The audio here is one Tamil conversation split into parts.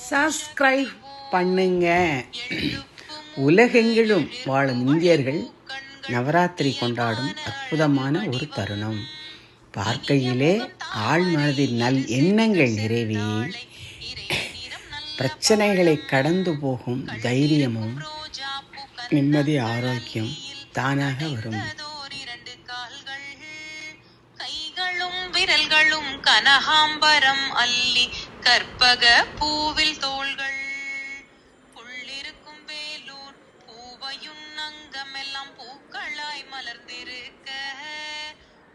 சப்ஸ்கிரைப் பண்ணுங்க. உலகெங்கிலும் வாழும் இந்தியர்கள் நவராத்திரி கொண்டாடும் அற்புதமான ஒரு தருணம். பார்க்கையிலே ஆழ்மனதில் நல் எண்ணங்கள் நிறைவே பிரச்சனைகளை கடந்து போகும் தைரியமும் நிம்மதி ஆரோக்கியம் தானாக வரும். கைகளும் விரல்களும் கனகாம்பரம் அல்லி கற்பக பூவில் தோள்கள் புள்ளிருக்கும் வேலூர் பூவையும் அங்கமெல்லாம் பூக்களாய் மலர்ந்திருக்க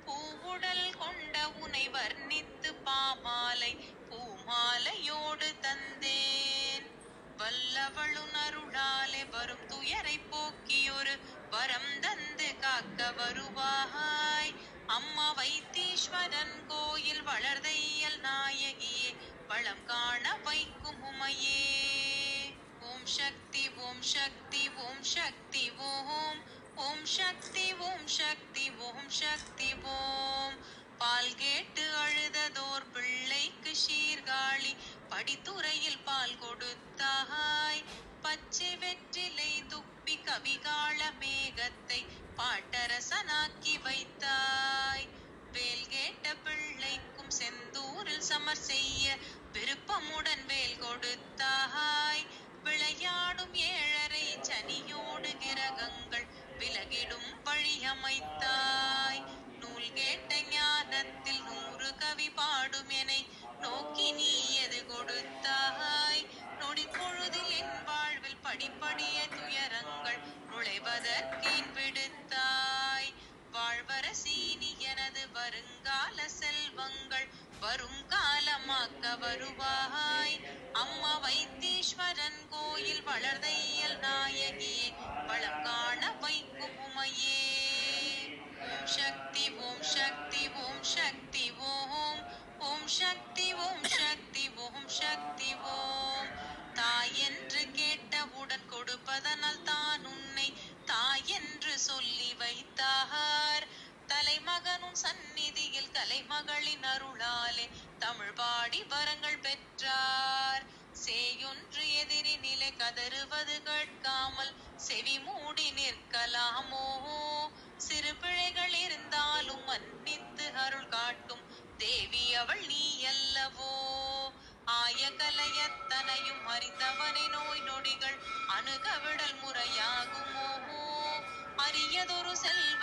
பூவுடல் கொண்ட உனை வர்ணித்து பாமாலை பூமாலையோடு தந்தேன். வல்லவளுன் அருளாலே வரும் துயரை போக்கியொரு வரம் தந்து காக்க வருவாய். அம்மா வைத்தீஸ்வரன் கோயில் வளர்தையல் நாயகியே வளம் காண வைக்கும் உமையே. ஓம் சக்தி ஓம் சக்தி ஓம் சக்தி ஓம் ஓம் சக்தி ஓம் சக்தி ஓம் சக்தி ஓம். பால் கேட்டு அழுததோர் பிள்ளைக்கு சீர்காழி படித்துறையில் பால் கொடுத்தாய். பச்சை வெற்றிலை துப்பி கவிகால மேகத்தை பாட்டரசனாக்கி வைத்தாய். வேல் கேட்ட பிள்ளைக்கும் செந்தூரில் சமர் செய்ய விருப்பமுடன் வேல் கொடுத்தாய். விளையாடும் ஏழரை சனியோடு கிரகங்கள் விலகிடும் வழி அமைத்தாய். நூல் கேட்ட ஞானத்தில் 100 கவி பாடும் எனை நோக்கி நீ எது கொடுத்தாய். நொடி பொழுதில் என் வாழ்வில் படிப்படிய துயரங்கள் நுழைவதற்கேன் விடுத்தாய். வாழ்வரசி நீ எனது வருங்கால செல்வங்கள் வரும் காலமாக்க வருவாய். அம்மா வைத்தீஸ்வரன் கோயில் வளர்தையல் நாயகியே வளம் காண வைக்கும் உமையே. ஓம் சக்தி ஓம் சக்தி ஓம் சக்தி ஓம் ஓம் சக்தி ஓம் சக்தி ஓம் சக்தி ஓம். தாய் என்று கேட்டவுடன் கொடுப்பதனால் தான் உன்னை தாய் என்று சொல்லி வைத்தார். தலைமகனும் சந்நிதியில் கலைமகளின் அருளாலே தமிழ் பாடி வரங்கள் பெற்றார். சேயொன்று எதிரி நிலை கதறுவது கேட்காமல் செவி மூடி நிற்கலாமோ? சிறு பிழைகள் இருந்தாலும் மன்னித்து அருள் காட்டும் தேவி அவள் நீ அல்லவோ? ஆய கலையத்தனையும் அறிந்தவனை நோய் நொடிகள் அணுகவிடல் முறையாகுமோ? அரியதொரு செல்வ